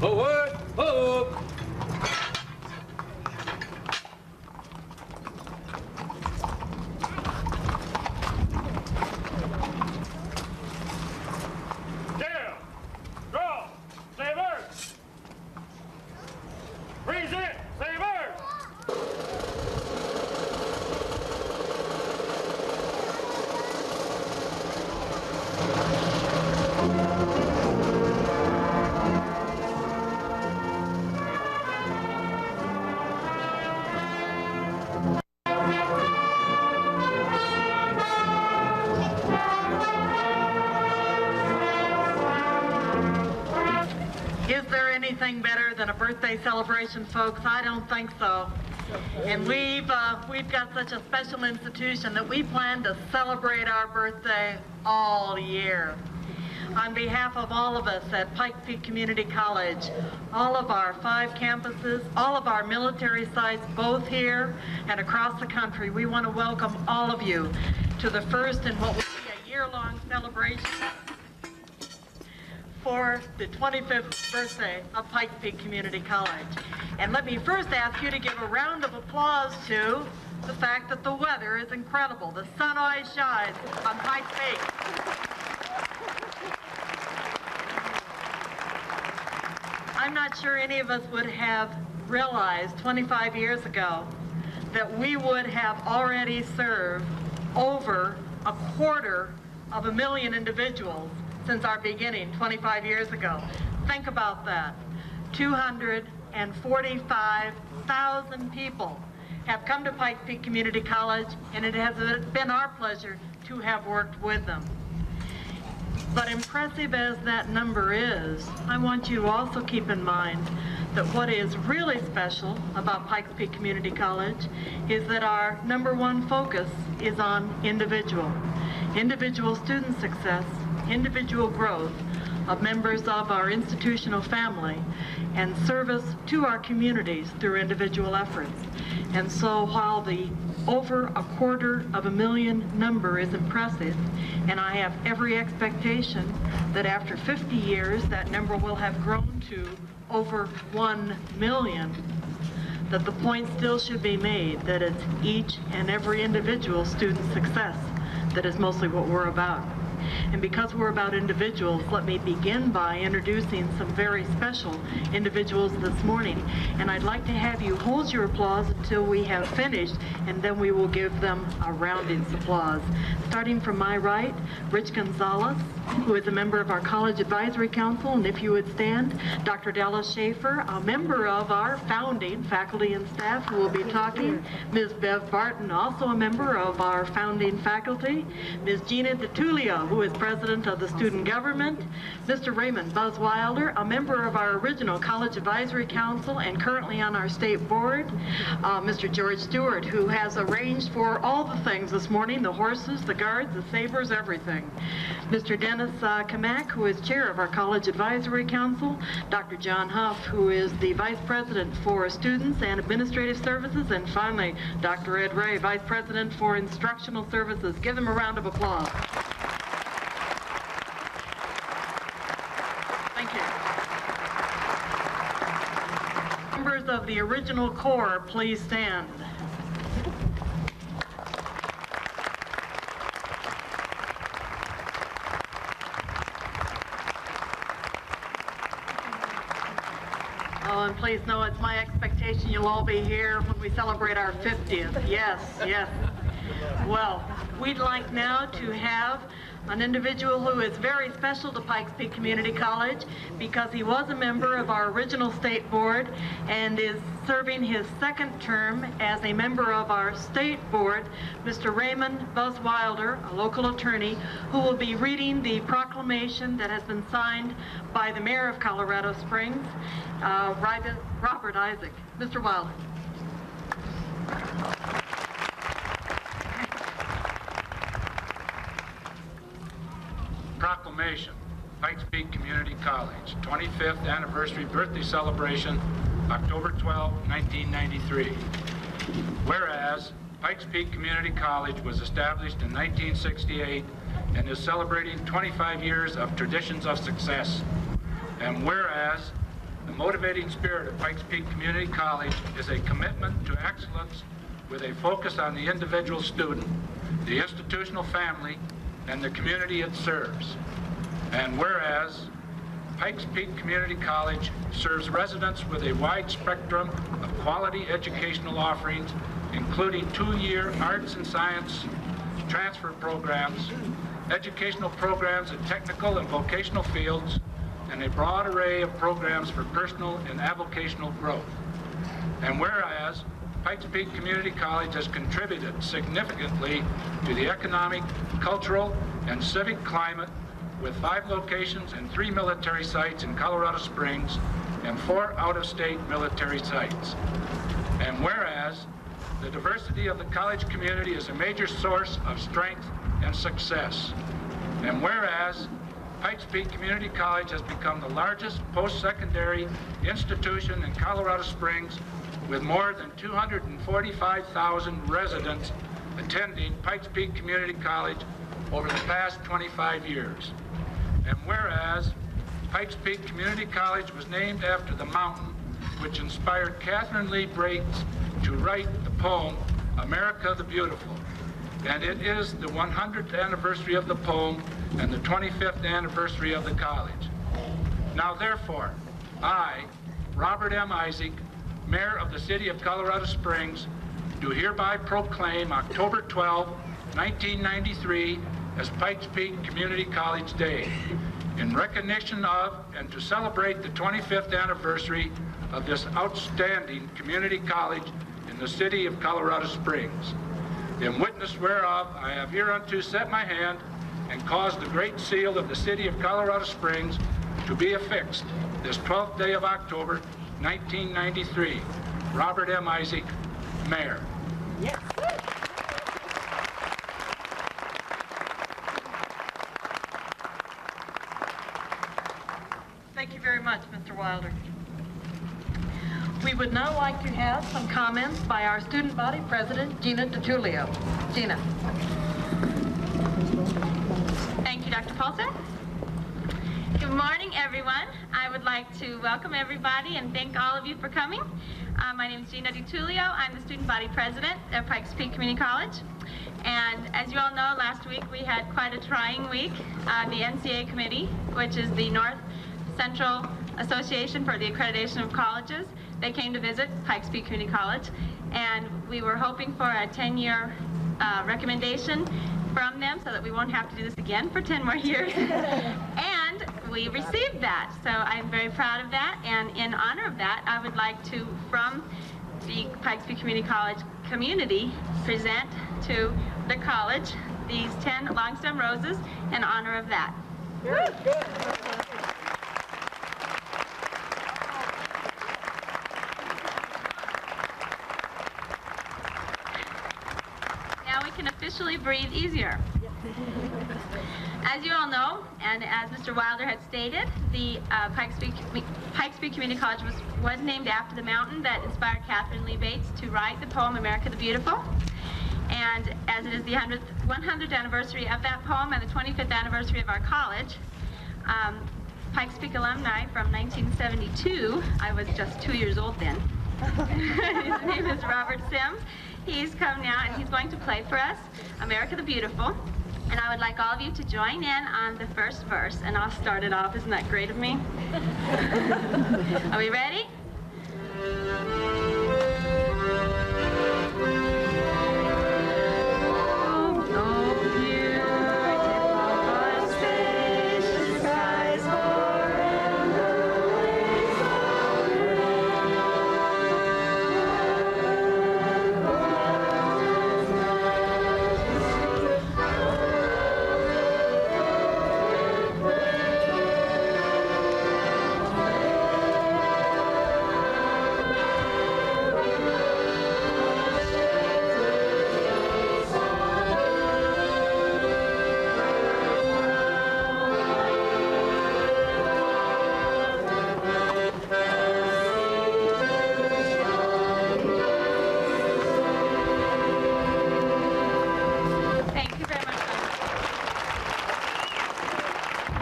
Forward, forward. Down, draw, saver. Freeze in, saver. Is there anything better than a birthday celebration, folks? I don't think so. And we've got such a special institution that we plan to celebrate our birthday all year. On behalf of all of us at Pikes Peak Community College, all of our 5 campuses, all of our military sites, both here and across the country, we want to welcome all of you to the first in what will be a year-long celebration for the 25th birthday of Pikes Peak Community College. And let me first ask you to give a round of applause to the fact that the weather is incredible. The sun always shines on Pikes Peak. I'm not sure any of us would have realized 25 years ago that we would have already served over 250,000 individuals since our beginning 25 years ago. Think about that. 245,000 people have come to Pikes Peak Community College, and it has been our pleasure to have worked with them. But impressive as that number is, I want you to also keep in mind that what is really special about Pikes Peak Community College is that our #1 focus is on individual student success, individual growth of members of our institutional family, and service to our communities through individual efforts. And so while the over 250,000 number is impressive, and I have every expectation that after 50 years that number will have grown to over 1 million, that the point still should be made that it's each and every individual student success that is mostly what we're about. And because we're about individuals, let me begin by introducing some very special individuals this morning. And I'd like to have you hold your applause until we have finished, and then we will give them a rounding applause. Starting from my right, Rich Gonzalez, who is a member of our College Advisory Council, and if you would stand, Dr. Dallas Schaefer, a member of our founding faculty and staff who will be talking, Ms. Bev Barton, also a member of our founding faculty, Ms. Gina DeTullio, who is president of the student government, Mr. Raymond Buzz Wilder, a member of our original College Advisory Council and currently on our state board, Mr. George Stewart, who has arranged for all the things this morning, the horses, the guards, the sabers, everything. Mr. Dennis Kamak, who is chair of our College Advisory Council, Dr. John Huff, who is the vice president for students and administrative services, and finally, Dr. Ed Ray, vice president for instructional services. Give them a round of applause. Thank you. Members of the original core, please stand. Oh, and please know it's my expectation you'll all be here when we celebrate our 50th. Yes, yes. Well, we'd like now to have an individual who is very special to Pikes Peak Community College because he was a member of our original state board and is serving his second term as a member of our state board, Mr. Raymond Buzz Wilder, a local attorney, who will be reading the proclamation that has been signed by the mayor of Colorado Springs, Robert Isaac. Mr. Wilder. Proclamation, Pikes Peak Community College, 25th anniversary birthday celebration, October 12, 1993. Whereas, Pikes Peak Community College was established in 1968 and is celebrating 25 years of traditions of success. And whereas the motivating spirit of Pikes Peak Community College is a commitment to excellence with a focus on the individual student, the institutional family, and the community it serves. And whereas Pikes Peak Community College serves residents with a wide spectrum of quality educational offerings, including 2-year arts and science transfer programs, educational programs in technical and vocational fields, and a broad array of programs for personal and avocational growth. And whereas Pikes Peak Community College has contributed significantly to the economic, cultural, and civic climate with 5 locations and 3 military sites in Colorado Springs and 4 out-of-state military sites. And whereas the diversity of the college community is a major source of strength and success. And whereas Pikes Peak Community College has become the largest post-secondary institution in Colorado Springs with more than 245,000 residents attending Pikes Peak Community College over the past 25 years. And whereas Pikes Peak Community College was named after the mountain which inspired Catherine Lee Bates to write the poem, America the Beautiful. And it is the 100th anniversary of the poem and the 25th anniversary of the college. Now therefore, I, Robert M. Isaac, Mayor of the City of Colorado Springs, do hereby proclaim October 12, 1993 as Pikes Peak Community College Day, in recognition of and to celebrate the 25th anniversary of this outstanding community college in the City of Colorado Springs. In witness whereof, I have hereunto set my hand and caused the great seal of the City of Colorado Springs to be affixed this 12th day of October, 1993. Robert M. Isaac, Mayor. Yes. Thank you very much, Mr. Wilder. We would now like to have some comments by our student body president, Gina DiTullio. Gina. Thank you, Dr. Paulson. Good morning, everyone. I would like to welcome everybody and thank all of you for coming. My name is Gina DiTullio. I'm the student body president at Pikes Peak Community College. And as you all know, last week we had quite a trying week. The NCA committee, which is the North Central Association for the Accreditation of Colleges, they came to visit Pikes Peak Community College, and we were hoping for a 10-year recommendation from them so that we won't have to do this again for 10 more years. And we received that, so I'm very proud of that, and in honor of that, I would like to, from the Pikes Peak Community College community, present to the college these 10 long stem roses in honor of that. Now we can officially breathe easier. As you all know, and as Mr. Wilder had stated, the Pikes Peak Community College was named after the mountain that inspired Catherine Lee Bates to write the poem America the Beautiful. And as it is the 100th anniversary of that poem and the 25th anniversary of our college, Pikes Peak alumni from 1972, I was just 2 years old then. His name is Robert Sims. He's come now and he's going to play for us America the Beautiful. And I would like all of you to join in on the first verse, and I'll start it off. Isn't that great of me? Are we ready?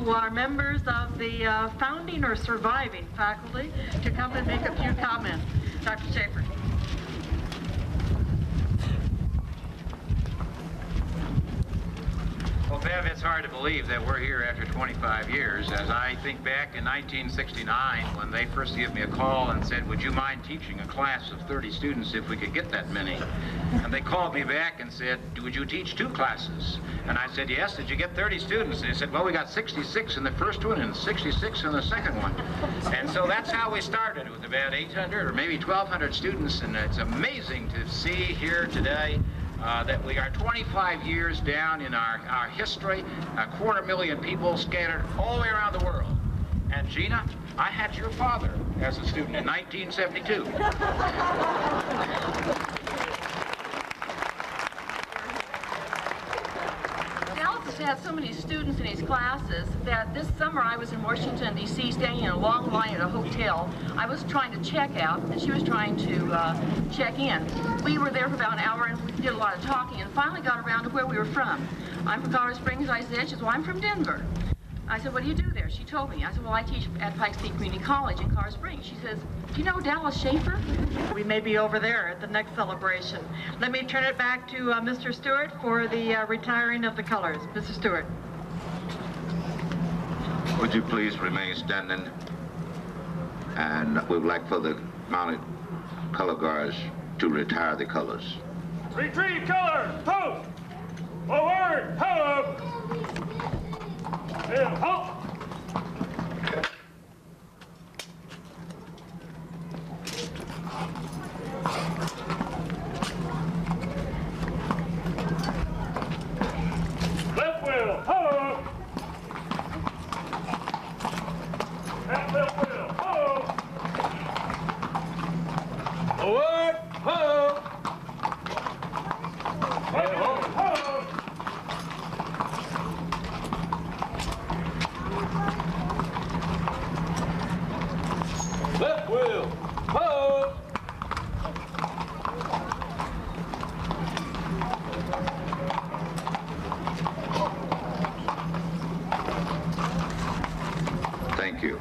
to our members of the founding or surviving faculty to come and make a few comments. Dr. Schaefer. Well, Bev, it's hard to believe that we're here after 25 years. As I think back in 1969, when they first gave me a call and said, would you mind teaching a class of 30 students if we could get that many? And they called me back and said, would you teach 2 classes? And I said, yes. Did you get 30 students? And they said, well, we got 66 in the first one and 66 in the second one. And so that's how we started, with about 800 or maybe 1,200 students. And it's amazing to see here today that we are 25 years down in our history, 250,000 people scattered all the way around the world. And Gina, I had your father as a student in 1972. Dallas has had so many students in his classes that this summer I was in Washington, D.C., standing in a long line at a hotel. I was trying to check out, and she was trying to check in. We were there for about an hour, and we did a lot of talking, and finally got around to where we were from. I'm from Colorado Springs, I said. She said, well, I'm from Denver. I said, what do you do there? She told me. I said, well, I teach at Pikes Peak Community College in Colorado Springs. She says, do you know Dallas Schaefer? We may be over there at the next celebration. Let me turn it back to Mr. Stewart for the retiring of the colors. Mr. Stewart. Would you please remain standing? And we would like for the mounted color guards to retire the colors. Retrieve colors. Post. Forward. Hope. And hope. Left wheel. Hope. And left wheel. Hope. Forward. Hope. Right hope. Hope. Left wheel. Hope. Thank you.